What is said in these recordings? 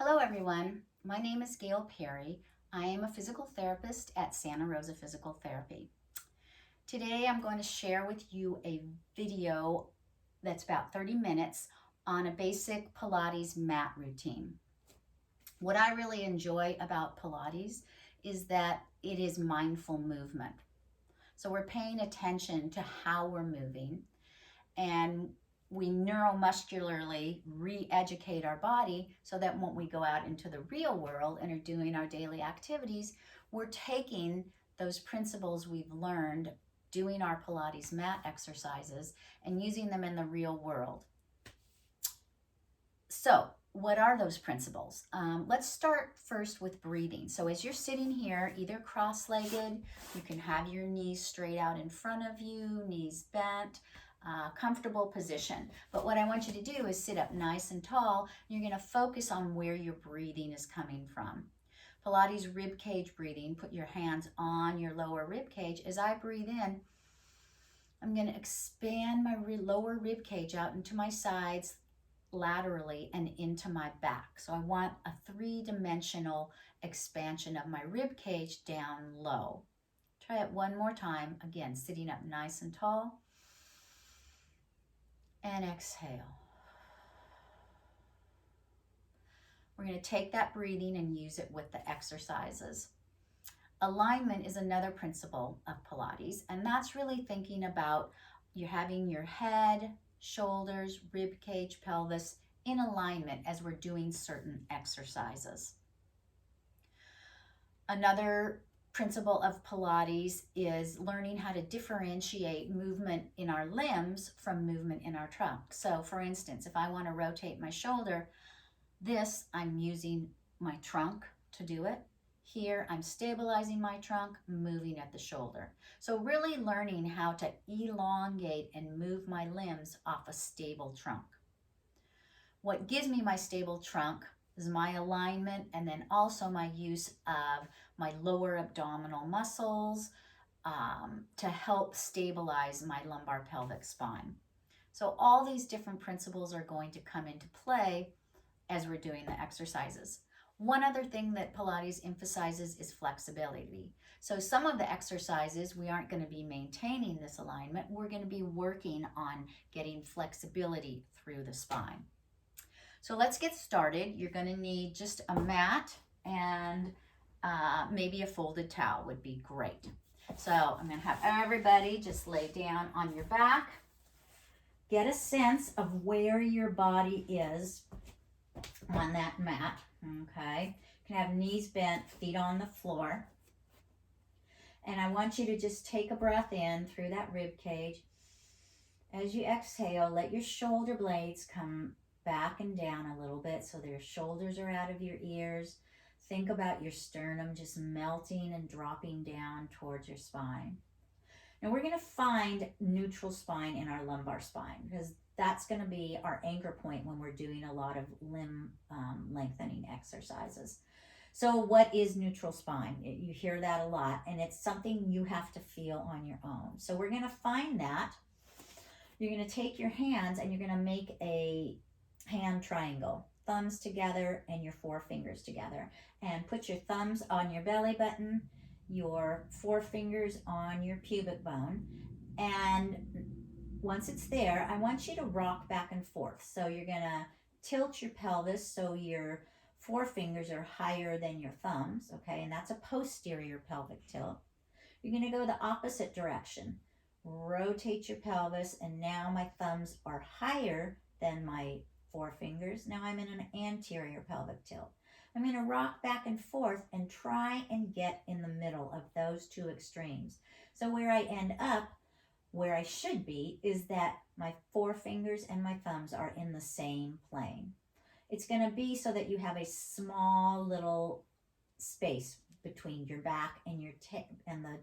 Hello everyone, my name is Gail Perry. I am a physical therapist at Santa Rosa Physical Therapy. Today I'm going to share with you a video that's about 30 minutes on a basic Pilates mat routine. What I really enjoy about Pilates is that it is mindful movement. So we're paying attention to how we're moving, and we neuromuscularly re-educate our body so that when we go out into the real world and are doing our daily activities, we're taking those principles we've learned doing our Pilates mat exercises and using them in the real world. So what are those principles? Let's start first with breathing. So as you're sitting here, either cross-legged, you can have your knees straight out in front of you, knees bent, comfortable position. But what I want you to do is sit up nice and tall. You're going to focus on where your breathing is coming from. Pilates rib cage breathing, put your hands on your lower rib cage. As I breathe in, I'm going to expand my lower rib cage out into my sides, laterally, and into my back. So I want a three-dimensional expansion of my rib cage down low. Try it one more time. Again, sitting up nice and tall. And exhale. We're going to take that breathing and use it with the exercises. Alignment is another principle of Pilates, and that's really thinking about you having your head, shoulders, rib cage, pelvis in alignment as we're doing certain exercises. Another principle of Pilates is learning how to differentiate movement in our limbs from movement in our trunk. So for instance, if I want to rotate my shoulder, I'm using my trunk to do it. Here, I'm stabilizing my trunk, moving at the shoulder. So really learning how to elongate and move my limbs off a stable trunk. What gives me my stable trunk is my alignment, and then also my use of my lower abdominal muscles to help stabilize my lumbar pelvic spine. So all these different principles are going to come into play as we're doing the exercises. One other thing that Pilates emphasizes is flexibility. So some of the exercises, we aren't going to be maintaining this alignment. We're going to be working on getting flexibility through the spine. So let's get started. You're going to need just a mat and maybe a folded towel would be great. So I'm going to have everybody just lay down on your back. Get a sense of where your body is on that mat, okay? You can have knees bent, feet on the floor. And I want you to just take a breath in through that rib cage. As you exhale, let your shoulder blades come back and down a little bit so their shoulders are out of your ears. Think about your sternum just melting and dropping down towards your spine. Now we're going to find neutral spine in our lumbar spine because that's going to be our anchor point when we're doing a lot of limb lengthening exercises. So what is neutral spine? You hear that a lot, and it's something you have to feel on your own. So we're going to find that. You're going to take your hands and you're going to make a hand triangle, thumbs together and your forefingers together, and put your thumbs on your belly button, your forefingers on your pubic bone, and once it's there, I want you to rock back and forth. So you're going to tilt your pelvis so your forefingers are higher than your thumbs, okay? And that's a posterior pelvic tilt. You're going to go the opposite direction. Rotate your pelvis, and now my thumbs are higher than my forefingers. Now I'm in an anterior pelvic tilt. I'm going to rock back and forth and try and get in the middle of those two extremes. So where I end up, where I should be, is that my forefingers and my thumbs are in the same plane. It's going to be so that you have a small little space between your back and and the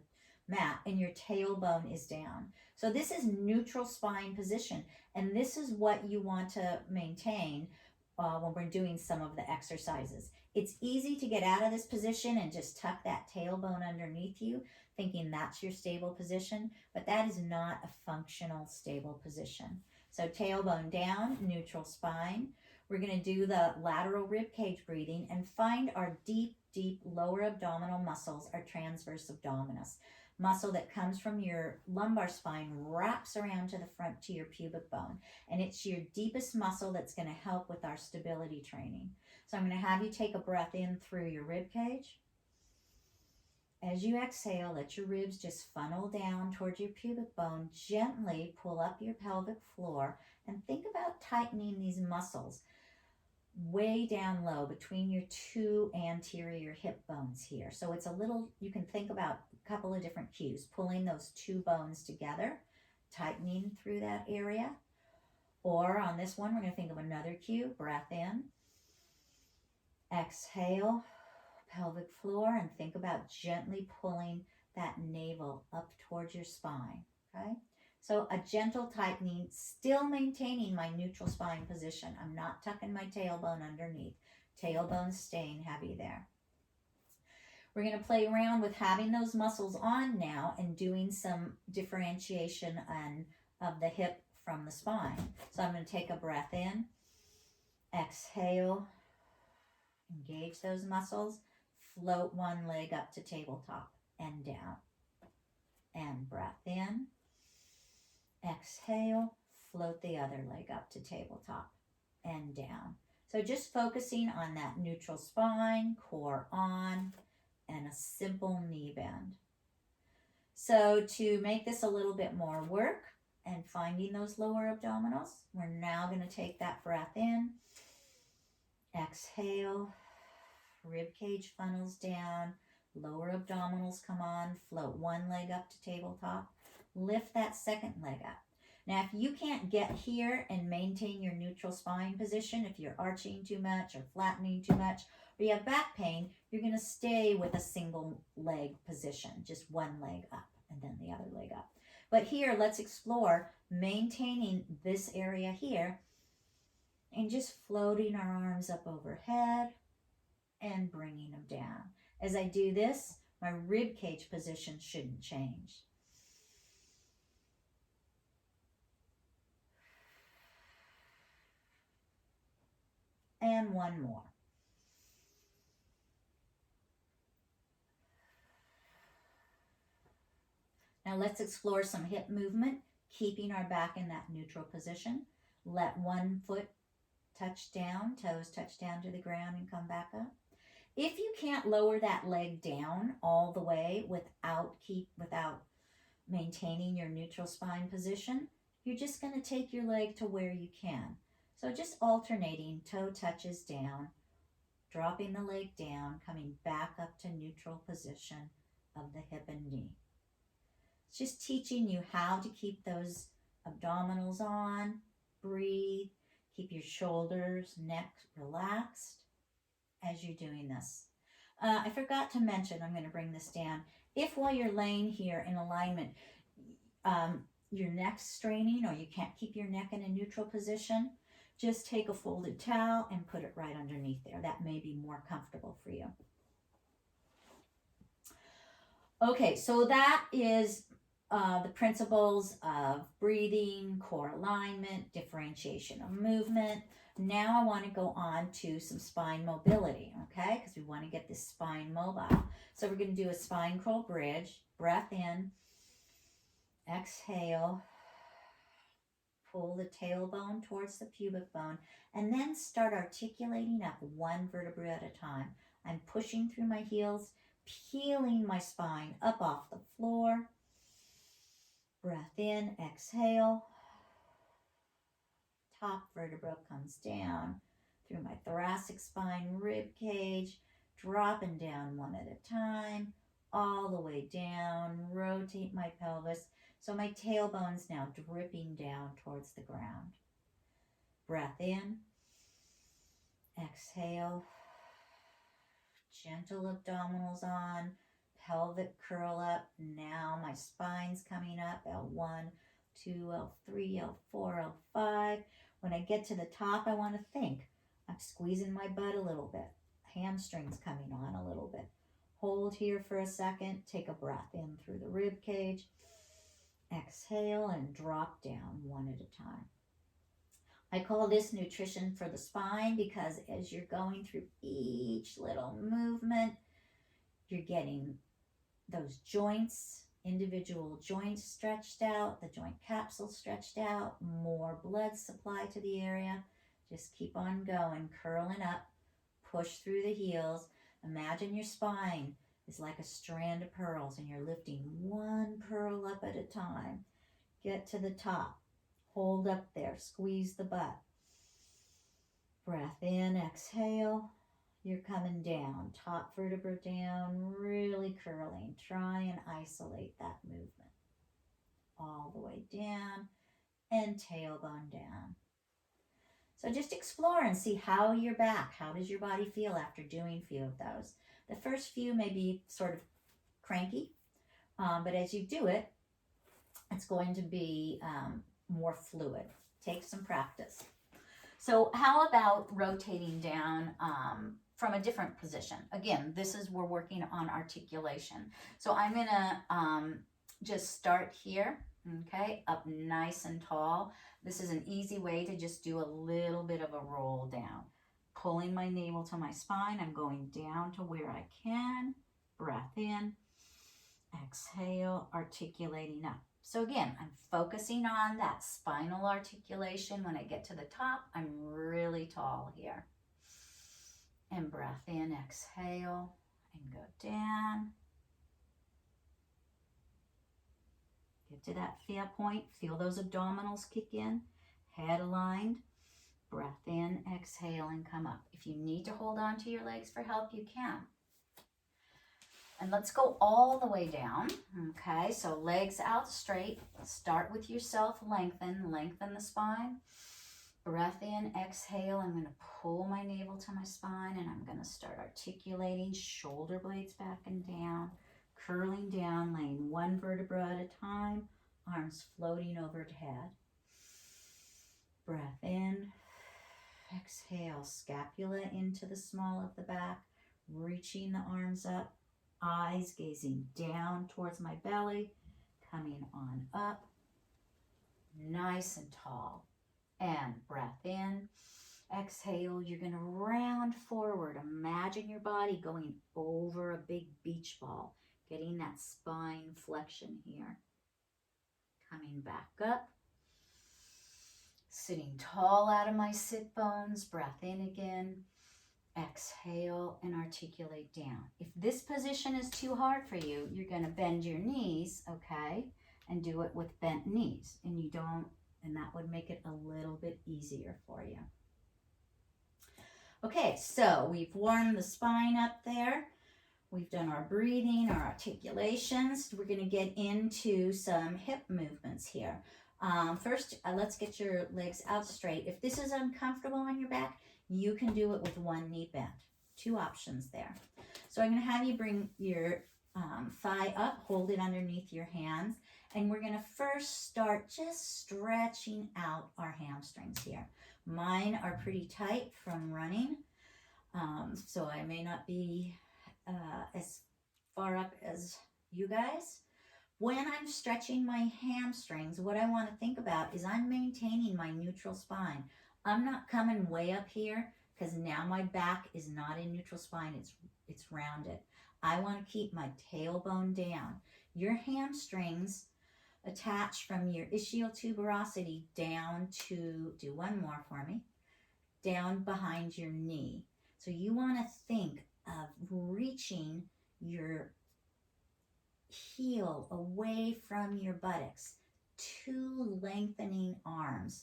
mat, and your tailbone is down. So this is neutral spine position, and this is what you want to maintain when we're doing some of the exercises. It's easy to get out of this position and just tuck that tailbone underneath you, thinking that's your stable position, but that is not a functional stable position. So tailbone down, neutral spine. We're going to do the lateral rib cage breathing and find our deep, deep lower abdominal muscles, our transverse abdominis. Muscle that comes from your lumbar spine, wraps around to the front to your pubic bone. And it's your deepest muscle that's going to help with our stability training. So I'm going to have you take a breath in through your rib cage. As you exhale, let your ribs just funnel down towards your pubic bone. Gently pull up your pelvic floor and think about tightening these muscles way down low between your two anterior hip bones here. So it's a little, you can think about a couple of different cues, pulling those two bones together, tightening through that area. Or on this one, we're going to think of another cue, breath in, exhale, pelvic floor, and think about gently pulling that navel up towards your spine, okay? So a gentle tightening, still maintaining my neutral spine position. I'm not tucking my tailbone underneath. Tailbone staying heavy there. We're going to play around with having those muscles on now and doing some differentiation of the hip from the spine. So I'm going to take a breath in, exhale, engage those muscles, float one leg up to tabletop and down. And breath in, exhale, float the other leg up to tabletop and down. So just focusing on that neutral spine, core on, and a simple knee bend. So to make this a little bit more work and finding those lower abdominals, we're now going to take that breath in, exhale, rib cage funnels down, lower abdominals come on, float one leg up to tabletop, lift that second leg up. Now, if you can't get here and maintain your neutral spine position, if you're arching too much or flattening too much, or you have back pain, you're going to stay with a single leg position, just one leg up and then the other leg up. But here, let's explore maintaining this area here and just floating our arms up overhead and bringing them down. As I do this, my rib cage position shouldn't change. And one more. Now let's explore some hip movement, keeping our back in that neutral position. Let one foot touch down, toes touch down to the ground and come back up. If you can't lower that leg down all the way without maintaining your neutral spine position, you're just going to take your leg to where you can. So just alternating, toe touches down, dropping the leg down, coming back up to neutral position of the hip and knee. It's just teaching you how to keep those abdominals on, breathe, keep your shoulders, neck relaxed as you're doing this. I forgot to mention, I'm going to bring this down. If while you're laying here in alignment, your neck's straining or you can't keep your neck in a neutral position, just take a folded towel and put it right underneath there. That may be more comfortable for you. Okay, so that is the principles of breathing, core alignment, differentiation of movement. Now I want to go on to some spine mobility, okay? Because we want to get this spine mobile. So we're going to do a spine curl bridge. Breath in, exhale, pull the tailbone towards the pubic bone, and then start articulating up one vertebra at a time. I'm pushing through my heels, peeling my spine up off the floor. Breath in, exhale. Top vertebra comes down through my thoracic spine, rib cage, dropping down one at a time, all the way down, rotate my pelvis. So my tailbone's now dripping down towards the ground. Breath in, exhale, gentle abdominals on, pelvic curl up. Now my spine's coming up, L1, 2, L3, L4, L5. When I get to the top, I want to think. I'm squeezing my butt a little bit. Hamstrings coming on a little bit. Hold here for a second. Take a breath in through the rib cage. Exhale and drop down one at a time. I call this nutrition for the spine because as you're going through each little movement, you're getting those joints, individual joints stretched out, the joint capsule stretched out, more blood supply to the area. Just keep on going, curling up, push through the heels. Imagine your spine is like a strand of pearls and you're lifting one pearl up at a time. Get to the top. Hold up there. Squeeze the butt. Breath in, exhale. You're coming down. Top vertebra down, really curling. Try and isolate that movement. All the way down and tailbone down. So just explore and see how you're back. How does your body feel after doing a few of those? The first few may be sort of cranky, but as you do it, it's going to be more fluid. Take some practice. So how about rotating down from a different position? Again, we're working on articulation. So I'm gonna just start here, okay, up nice and tall. This is an easy way to just do a little bit of a roll down. Pulling my navel to my spine, I'm going down to where I can. Breath in, exhale, articulating up. So again, I'm focusing on that spinal articulation. When I get to the top, I'm really tall here. And breath in, exhale, and go down. Get to that fear point. Feel those abdominals kick in. Head aligned. Breath in, exhale, and come up. If you need to hold on to your legs for help, you can. And let's go all the way down, okay? So legs out straight. Start with yourself, lengthen the spine. Breath in, exhale. I'm gonna pull my navel to my spine and I'm gonna start articulating, shoulder blades back and down, curling down, laying one vertebra at a time, arms floating overhead. Breath in, exhale, scapula into the small of the back, reaching the arms up. Eyes gazing down towards my belly, coming on up, nice and tall. And breath in, exhale, you're gonna round forward. Imagine your body going over a big beach ball, getting that spine flexion here. Coming back up, sitting tall out of my sit bones, breath in again. Exhale and articulate down. If this position is too hard for you, you're going to bend your knees, okay, and do it with bent knees. And that would make it a little bit easier for you. Okay, so we've warmed the spine up there. We've done our breathing, our articulations. We're going to get into some hip movements here. First, let's get your legs out straight. If this is uncomfortable on your back, you can do it with one knee bent. Two options there. So I'm going to have you bring your thigh up, hold it underneath your hands, and we're going to first start just stretching out our hamstrings here. Mine are pretty tight from running, so I may not be as far up as you guys. When I'm stretching my hamstrings, what I want to think about is I'm maintaining my neutral spine. I'm not coming way up here because now my back is not in neutral spine. It's rounded. I want to keep my tailbone down. Your hamstrings attach from your ischial tuberosity down to, do one more for me, down behind your knee. So you want to think of reaching your heel away from your buttocks. Two lengthening arms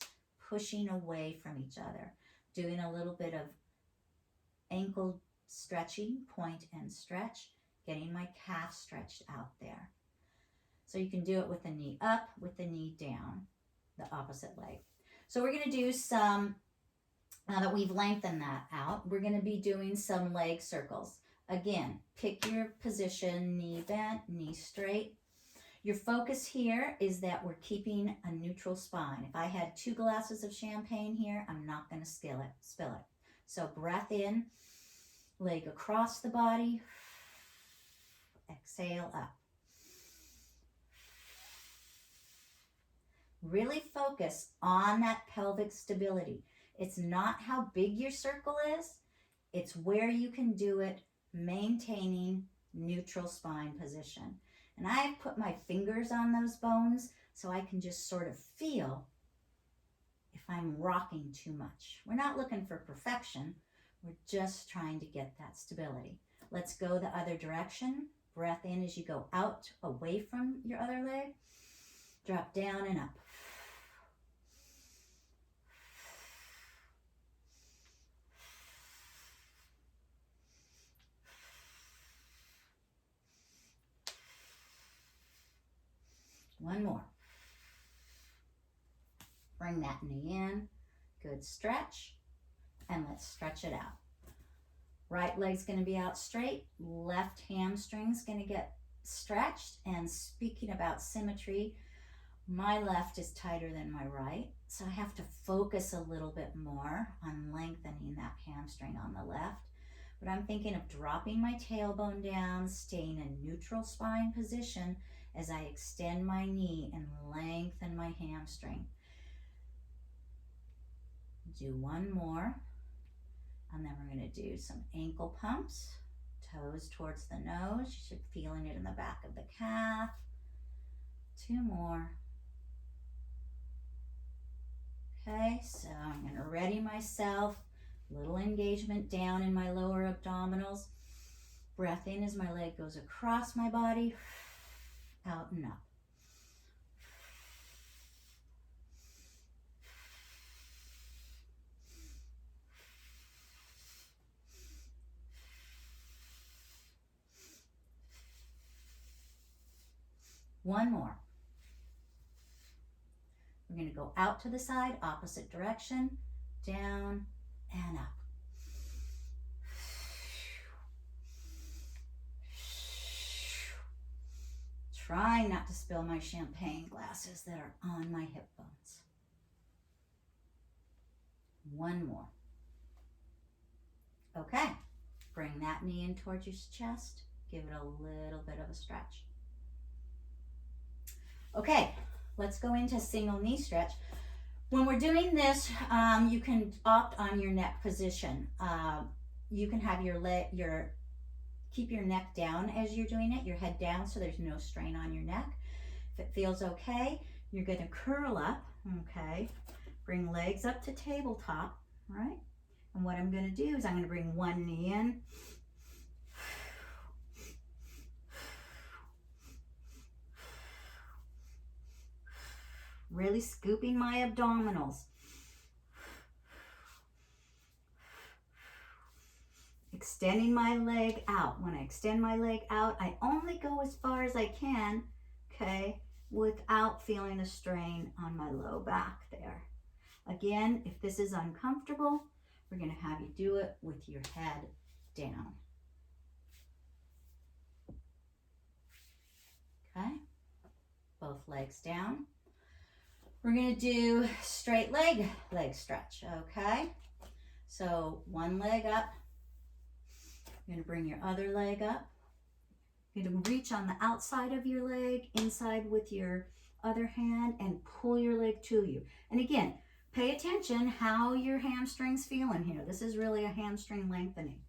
pushing away from each other. Doing a little bit of ankle stretching, point and stretch, getting my calf stretched out there. So you can do it with the knee up, with the knee down, the opposite leg. So we're going to do some, now that we've lengthened that out, we're going to be doing some leg circles. Again, pick your position, knee bent, knee straight. Your focus here is that we're keeping a neutral spine. If I had 2 glasses of champagne here, I'm not going to spill it. So breath in, leg across the body, exhale up. Really focus on that pelvic stability. It's not how big your circle is, it's where you can do it maintaining neutral spine position. And I've put my fingers on those bones so I can just sort of feel if I'm rocking too much. We're not looking for perfection. We're just trying to get that stability. Let's go the other direction. Breath in as you go out, away from your other leg. Drop down and up. One more. Bring that knee in. Good stretch. And let's stretch it out. Right leg's going to be out straight. Left hamstring's going to get stretched. And speaking about symmetry, my left is tighter than my right. So I have to focus a little bit more on lengthening that hamstring on the left. But I'm thinking of dropping my tailbone down, staying in neutral spine position as I extend my knee and lengthen my hamstring. Do one more. And then we're going to do some ankle pumps. Toes towards the nose. You should be feeling it in the back of the calf. Two more. Okay, so I'm going to ready myself. Little engagement down in my lower abdominals. Breath in as my leg goes across my body. Out and up. One more. We're going to go out to the side, opposite direction, down and up. Trying not to spill my champagne glasses that are on my hip bones. One more. Okay, bring that knee in towards your chest. Give it a little bit of a stretch. Okay, let's go into single knee stretch. When we're doing this, you can opt on your neck position. You can have keep your neck down as you're doing it, your head down so there's no strain on your neck. If it feels okay, you're going to curl up, okay? Bring legs up to tabletop, right? And what I'm going to do is I'm going to bring one knee in. Really scooping my abdominals. Extending my leg out. When I extend my leg out, I only go as far as I can, okay, without feeling a strain on my low back there. Again, if this is uncomfortable, we're going to have you do it with your head down. Okay, both legs down. We're going to do straight leg stretch, okay? So one leg up. You're going to bring your other leg up. You're going to reach on the outside of your leg, inside with your other hand, and pull your leg to you. And again, pay attention how your hamstring's feeling here. This is really a hamstring lengthening.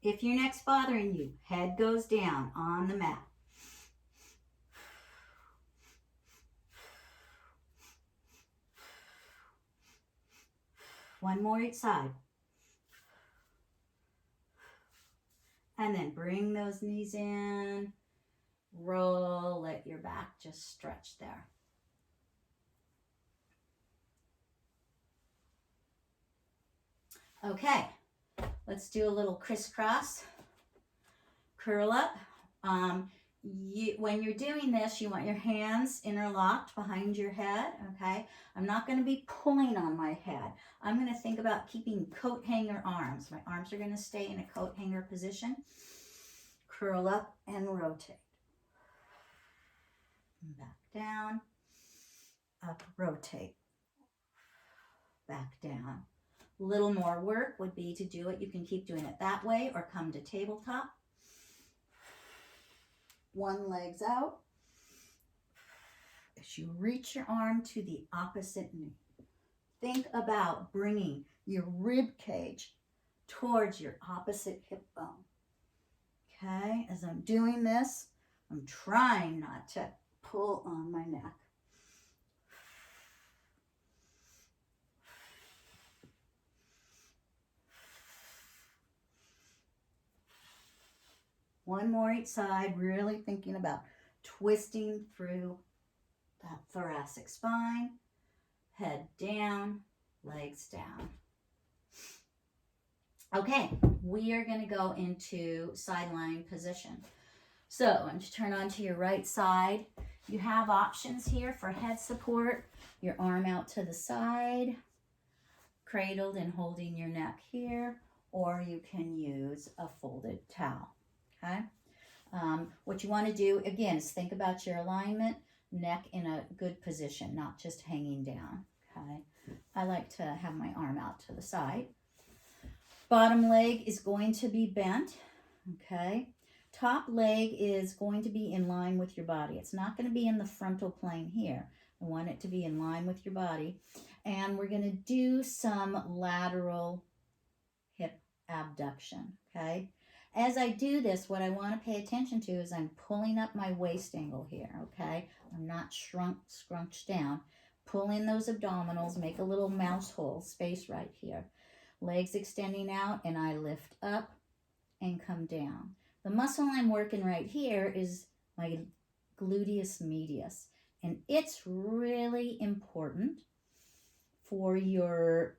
If your neck's bothering you, head goes down on the mat. One more each side. And then bring those knees in. Roll, let your back just stretch there. Okay, let's do a little crisscross. Curl up. When you're doing this, you want your hands interlocked behind your head, okay? I'm not going to be pulling on my head. I'm going to think about keeping coat hanger arms. My arms are going to stay in a coat hanger position. Curl up and rotate. Back down. Up, rotate. Back down. A little more work would be to do it. You can keep doing it that way or come to tabletop. One leg's out. As you reach your arm to the opposite knee, think about bringing your rib cage towards your opposite hip bone. Okay, as I'm doing this, I'm trying not to pull on my neck. One more each side, really thinking about twisting through that thoracic spine. Head down, legs down. Okay, we are going to go into side lying position. So, once you turn onto your right side, you have options here for head support. Your arm out to the side, cradled and holding your neck here, or you can use a folded towel. Okay. What you want to do, again, is think about your alignment, neck in a good position, not just hanging down. Okay. I like to have my arm out to the side. Bottom leg is going to be bent. Okay. Top leg is going to be in line with your body. It's not going to be in the frontal plane here. I want it to be in line with your body. And we're going to do some lateral hip abduction. Okay. As I do this, what I want to pay attention to is I'm pulling up my waist angle here, okay? I'm not scrunched down. Pull in those abdominals, make a little mouse hole space right here. Legs extending out, and I lift up and come down. The muscle I'm working right here is my gluteus medius, and it's really important for your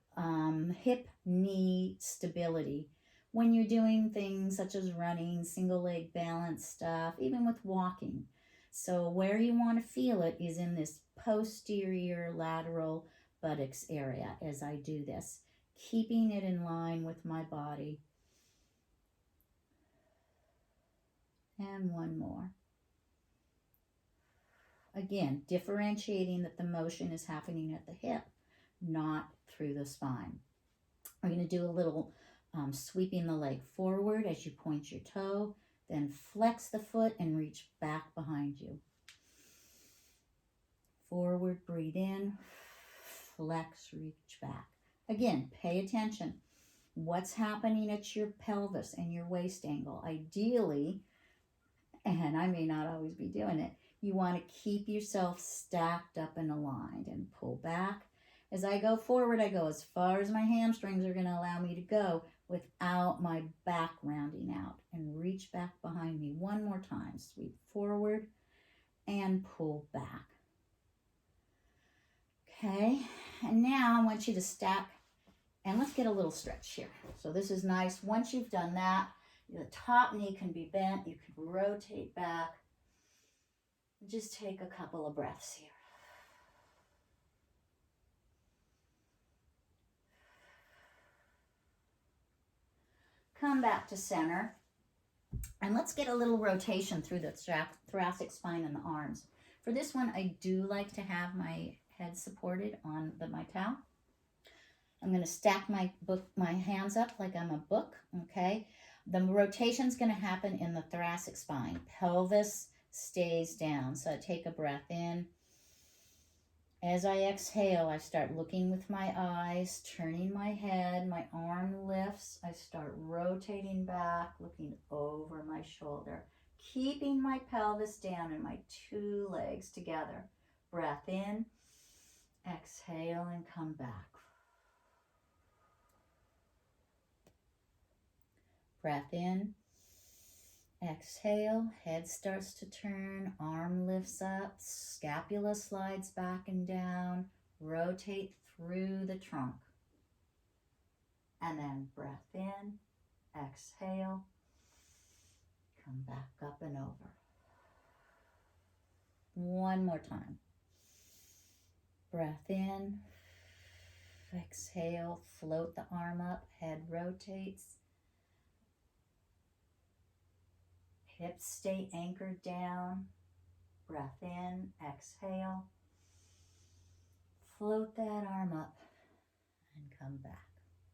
hip-knee stability when you're doing things such as running, single leg balance stuff, even with walking. So where you want to feel it is in this posterior lateral buttocks area as I do this, keeping it in line with my body. And one more. Again, differentiating that the motion is happening at the hip, not through the spine. We're going to do a little sweeping the leg forward as you point your toe, then flex the foot and reach back behind you. Forward, breathe in, flex, reach back. Again, pay attention. What's happening at your pelvis and your waist angle? Ideally, and I may not always be doing it, you want to keep yourself stacked up and aligned and pull back. As I go forward, I go as far as my hamstrings are going to allow me to go without my back rounding out, and reach back behind me one more time. Sweep forward and pull back. Okay, and now I want you to stack, and let's get a little stretch here. So this is nice. Once you've done that, the top knee can be bent. You can rotate back. Just take a couple of breaths here. Come back to center. And let's get a little rotation through the thoracic spine and the arms. For this one, I do like to have my head supported on my towel. I'm going to stack my hands up like I'm a book, okay? The rotation's going to happen in the thoracic spine. Pelvis stays down. So I take a breath in. As I exhale, I start looking with my eyes, turning my head, my arm lifts. I start rotating back, looking over my shoulder, keeping my pelvis down and my two legs together. Breath in, exhale, and come back. Breath in, exhale, head starts to turn, arm lifts up, scapula slides back and down, rotate through the trunk. And then breath in, exhale, come back up and over. One more time. Breath in, exhale, float the arm up, head rotates. Hips stay anchored down. Breath in, exhale. Float that arm up and come back.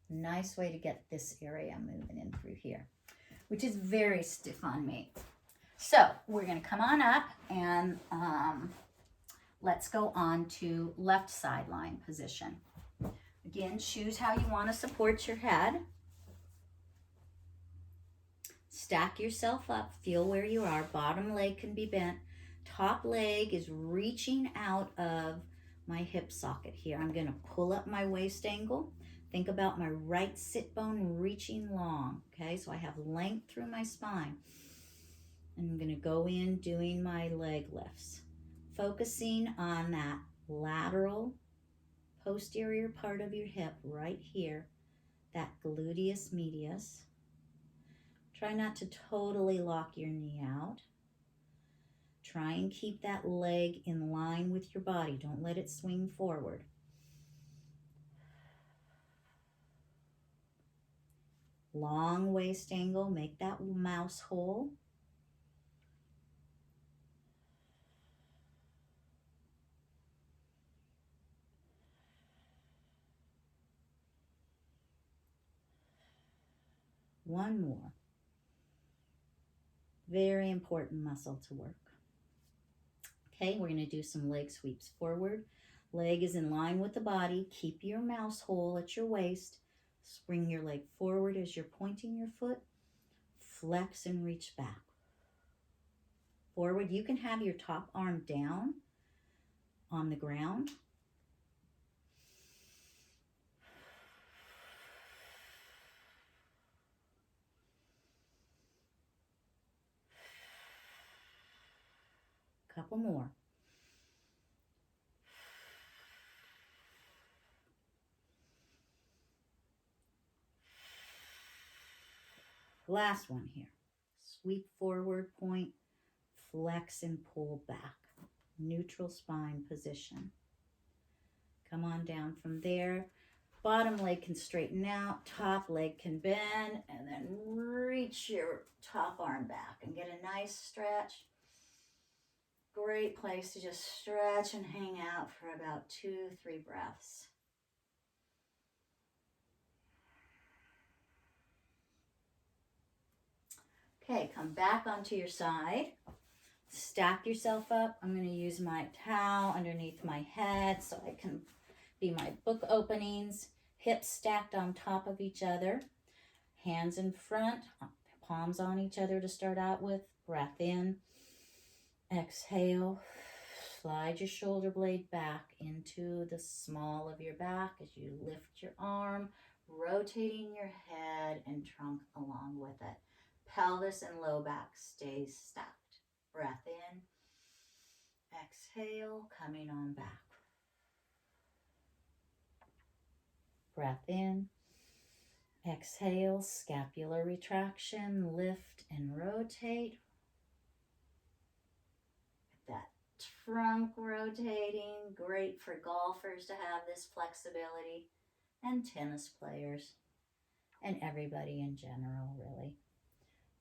Nice way to get this area moving in through here, which is very stiff on me. So we're going to come on up and let's go on to left sideline position. Again, choose how you want to support your head. Stack yourself up, feel where you are. Bottom leg can be bent. Top leg is reaching out of my hip socket here. I'm going to pull up my waist angle. Think about my right sit bone reaching long, okay? So I have length through my spine. And I'm going to go in doing my leg lifts, focusing on that lateral posterior part of your hip right here, that gluteus medius. Try not to totally lock your knee out. Try and keep that leg in line with your body. Don't let it swing forward. Long waist angle, make that mouse hole. One more. Very important muscle to work. Okay, we're going to do some leg sweeps forward. Leg is in line with the body. Keep your mouse hole at your waist. Spring your leg forward as you're pointing your foot. Flex and reach back. Forward. You can have your top arm down on the ground. Couple more. Last one here. Sweep forward, point, flex and pull back. Neutral spine position. Come on down from there. Bottom leg can straighten out, top leg can bend, and then reach your top arm back and get a nice stretch. Great place to just stretch and hang out for about 2-3 breaths. Okay, come back onto your side. Stack yourself up. I'm going to use my towel underneath my head so I can be my book openings. Hips stacked on top of each other. Hands in front, palms on each other to start out with. Breath in. Exhale. Slide your shoulder blade back into the small of your back as you lift your arm, rotating your head and trunk along with it. Pelvis and low back stays stacked. Breath in. Exhale, coming on back. Breath in. Exhale, scapular retraction, lift and rotate. That trunk rotating, great for golfers to have this flexibility, and tennis players, and everybody in general, really.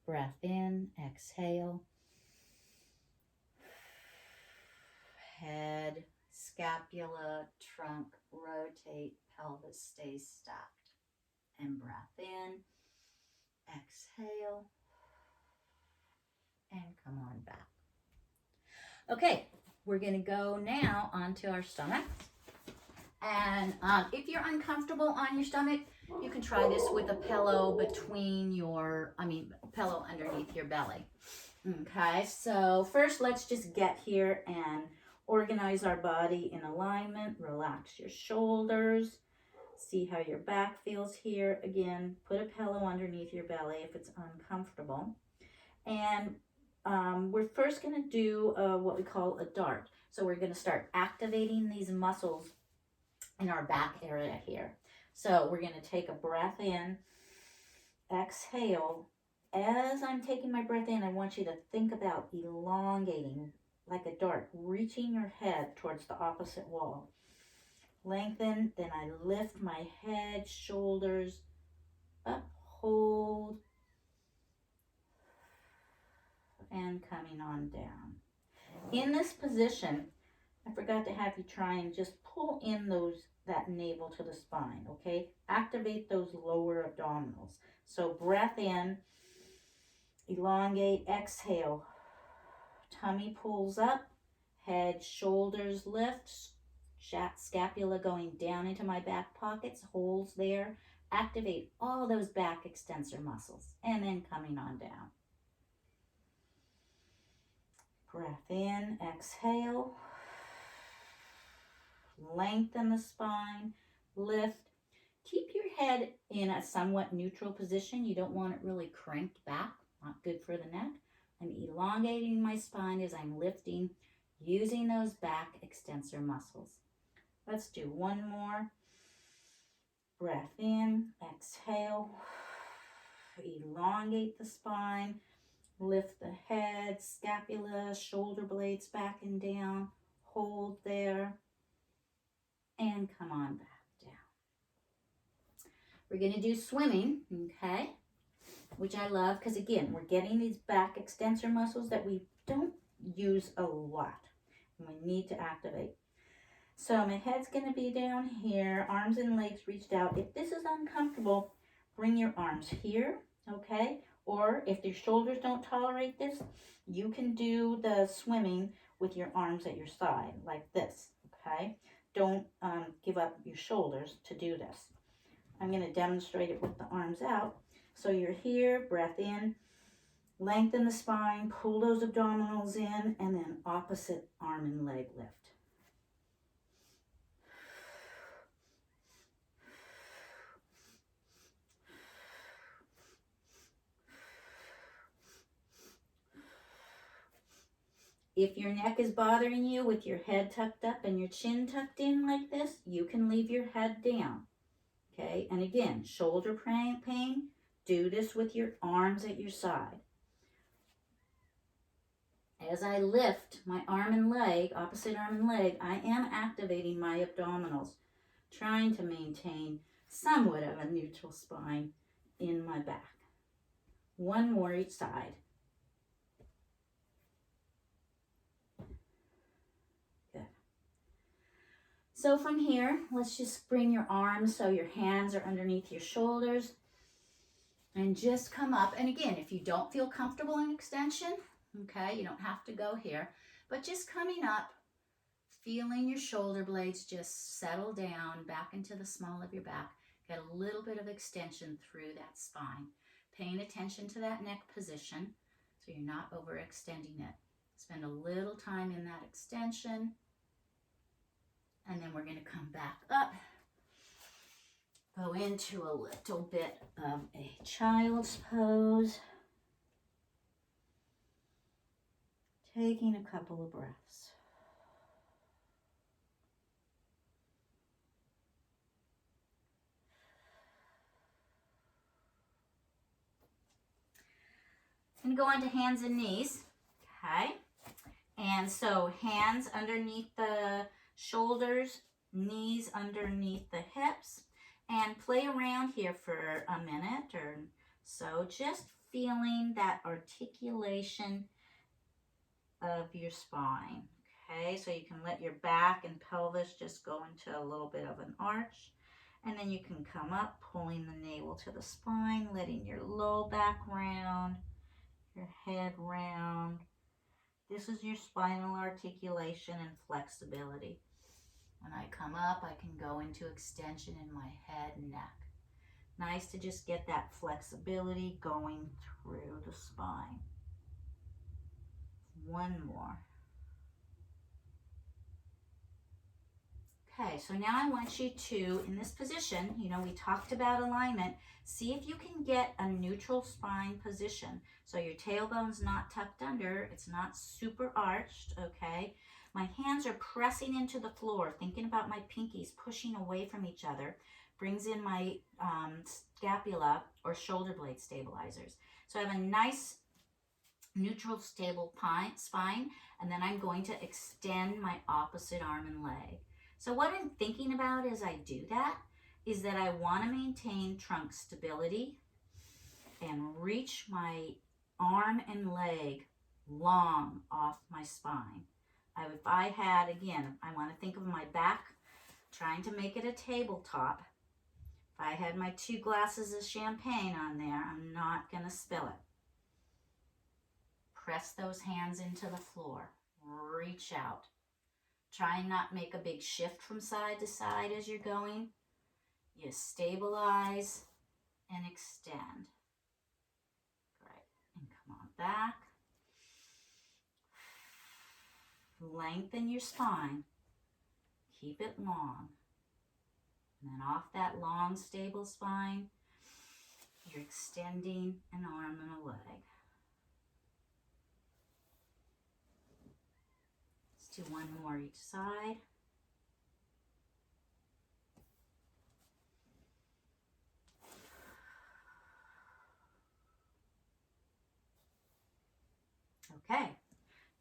Breath in, exhale. Head, scapula, trunk, rotate, pelvis stays stacked. And breath in, exhale, and come on back. Okay, we're going to go now onto our stomach. And if you're uncomfortable on your stomach, you can try this with a pillow pillow underneath your belly. Okay, so first let's just get here and organize our body in alignment. Relax your shoulders. See how your back feels here. Again, put a pillow underneath your belly if it's uncomfortable. And we're first going to do what we call a dart. So we're going to start activating these muscles in our back area here. So we're going to take a breath in, exhale. As I'm taking my breath in, I want you to think about elongating like a dart, reaching your head towards the opposite wall. Lengthen, then I lift my head, shoulders up, hold, and coming on down. In this position, I forgot to have you try and just pull in that navel to the spine, okay? Activate those lower abdominals. So breath in, elongate, exhale. Tummy pulls up, head, shoulders lift, scapula going down into my back pockets, holes there. Activate all those back extensor muscles, and then coming on down. Breath in, exhale. Lengthen the spine, lift. Keep your head in a somewhat neutral position. You don't want it really cranked back, not good for the neck. I'm elongating my spine as I'm lifting, using those back extensor muscles. Let's do one more. Breath in, exhale. Elongate the spine, lift the head, scapula, shoulder blades back and down. Hold there, and come on back down. We're going to do swimming, okay, which I love because, again, we're getting these back extensor muscles that we don't use a lot and we need to activate. So my head's going to be down here, arms and legs reached out. If this is uncomfortable, bring your arms here, okay? Or if your shoulders don't tolerate this, you can do the swimming with your arms at your side, like this, okay? Don't give up your shoulders to do this. I'm going to demonstrate it with the arms out. So you're here, breath in, lengthen the spine, pull those abdominals in, and then opposite arm and leg lift. If your neck is bothering you with your head tucked up and your chin tucked in like this, you can leave your head down. Okay, and again, shoulder pain, do this with your arms at your side. As I lift my arm and leg, opposite arm and leg, I am activating my abdominals, trying to maintain somewhat of a neutral spine in my back. One more each side. So from here, let's just bring your arms so your hands are underneath your shoulders and just come up. And again, if you don't feel comfortable in extension, okay, you don't have to go here, but just coming up, feeling your shoulder blades just settle down back into the small of your back. Get a little bit of extension through that spine. Paying attention to that neck position so you're not overextending it. Spend a little time in that extension. And then we're going to come back up, go into a little bit of a child's pose, taking a couple of breaths. And go on to hands and knees, okay? And so hands underneath the shoulders, knees underneath the hips, and play around here for a minute or so, just feeling that articulation of your spine. Okay, so you can let your back and pelvis just go into a little bit of an arch, and then you can come up, pulling the navel to the spine, letting your low back round, your head round. This is your spinal articulation and flexibility. When I come up, I can go into extension in my head and neck. Nice to just get that flexibility going through the spine. One more. Okay, so now I want you to, in this position, you know, we talked about alignment. See if you can get a neutral spine position. So your tailbone's not tucked under, it's not super arched, okay? My hands are pressing into the floor, thinking about my pinkies pushing away from each other. Brings in my scapula or shoulder blade stabilizers. So I have a nice neutral stable spine, and then I'm going to extend my opposite arm and leg. So what I'm thinking about as I do that is that I want to maintain trunk stability and reach my arm and leg long off my spine. If I had, again, I want to think of my back, trying to make it a tabletop. If I had my 2 glasses of champagne on there, I'm not going to spill it. Press those hands into the floor. Reach out. Try and not make a big shift from side to side as you're going. You stabilize and extend. Great. And come on back. Lengthen your spine. Keep it long. And then off that long, stable spine, you're extending an arm and a leg. Let's do one more each side. Okay,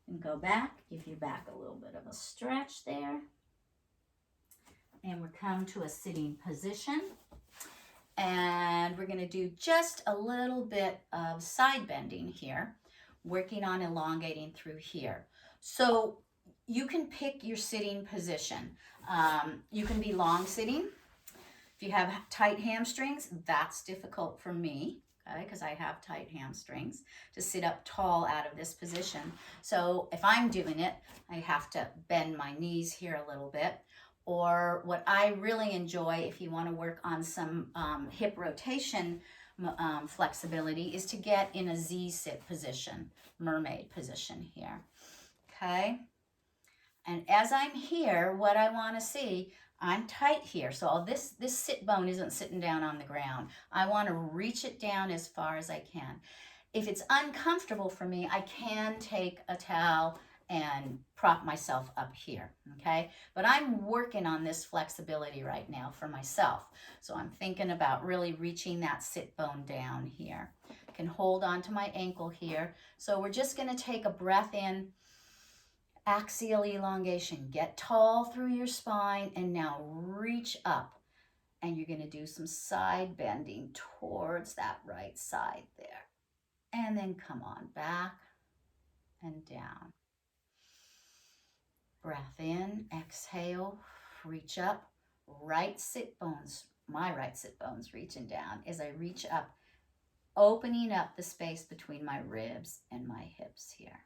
and go back, give your back a little bit of a stretch there. And we're come to a sitting position. And we're gonna do just a little bit of side bending here, working on elongating through here. So you can pick your sitting position. You can be long sitting. If you have tight hamstrings, that's difficult for me, okay, because I have tight hamstrings, to sit up tall out of this position. So if I'm doing it, I have to bend my knees here a little bit. Or what I really enjoy, if you want to work on some hip rotation flexibility, is to get in a Z-sit position, mermaid position here, okay? And as I'm here, what I want to see, I'm tight here. So this sit bone isn't sitting down on the ground. I want to reach it down as far as I can. If it's uncomfortable for me, I can take a towel and prop myself up here, okay? But I'm working on this flexibility right now for myself. So I'm thinking about really reaching that sit bone down here. I can hold on to my ankle here. So we're just gonna take a breath in, axial elongation. Get tall through your spine and now reach up. And you're gonna do some side bending towards that right side there. And then come on back and down. Breath in, exhale, reach up, right sit bones, my right sit bones reaching down as I reach up, opening up the space between my ribs and my hips here,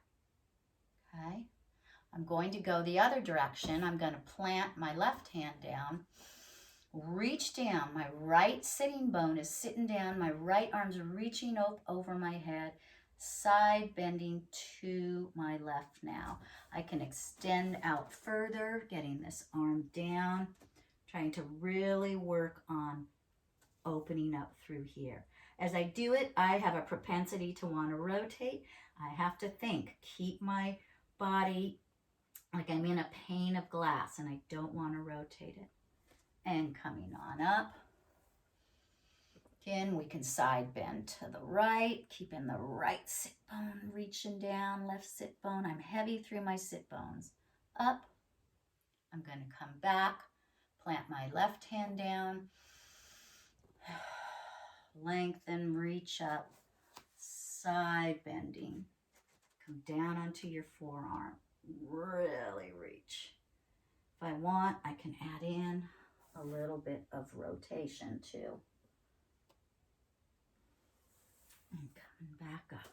okay? I'm going to go the other direction. I'm going to plant my left hand down, reach down, my right sitting bone is sitting down, my right arm's reaching up over my head, side bending to my left now. I can extend out further, getting this arm down, trying to really work on opening up through here. As I do it, I have a propensity to want to rotate. I have to think, keep my body like I'm in a pane of glass and I don't want to rotate it. And coming on up. Again, we can side bend to the right, keeping the right sit bone reaching down, left sit bone. I'm heavy through my sit bones. Up. I'm going to come back, plant my left hand down, lengthen, reach up, side bending. Come down onto your forearm. Really reach. If I want, I can add in a little bit of rotation too. And coming back up.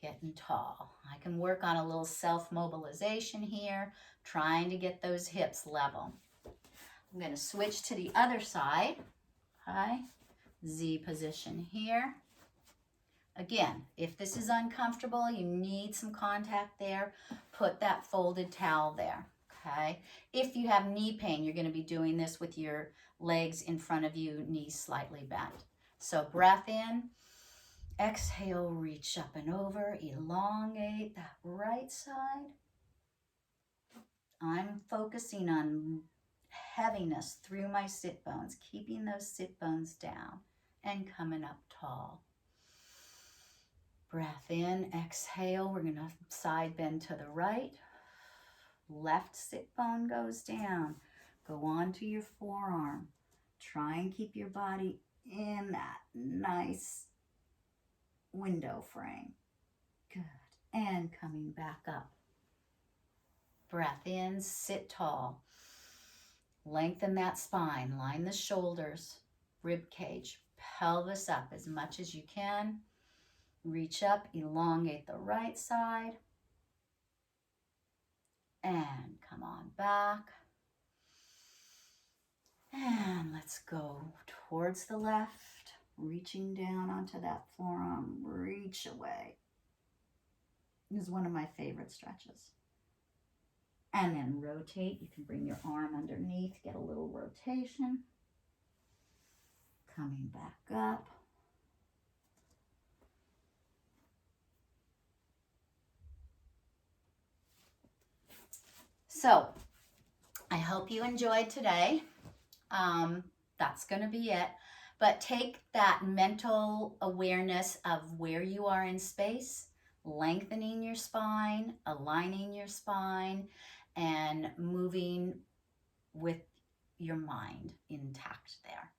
Getting tall. I can work on a little self-mobilization here, trying to get those hips level. I'm going to switch to the other side. Okay. Z position here. Again, if this is uncomfortable, you need some contact there, put that folded towel there. Okay. If you have knee pain, you're going to be doing this with your legs in front of you, knees slightly bent. So breath in, exhale, reach up and over, elongate that right side. I'm focusing on heaviness through my sit bones, keeping those sit bones down and coming up tall. Breath in, exhale, we're going to side bend to the right. Left sit bone goes down. Go on to your forearm. Try and keep your body in that nice window frame. Good. And coming back up. Breath in, sit tall. Lengthen that spine, line the shoulders, rib cage, pelvis up as much as you can. Reach up, elongate the right side. And come on back. And let's go towards the left, reaching down onto that forearm, reach away. This is one of my favorite stretches. And then rotate. You can bring your arm underneath, get a little rotation. Coming back up. So, I hope you enjoyed today. That's going to be it. But take that mental awareness of where you are in space, lengthening your spine, aligning your spine, and moving with your mind intact there.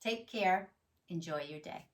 Take care. Enjoy your day.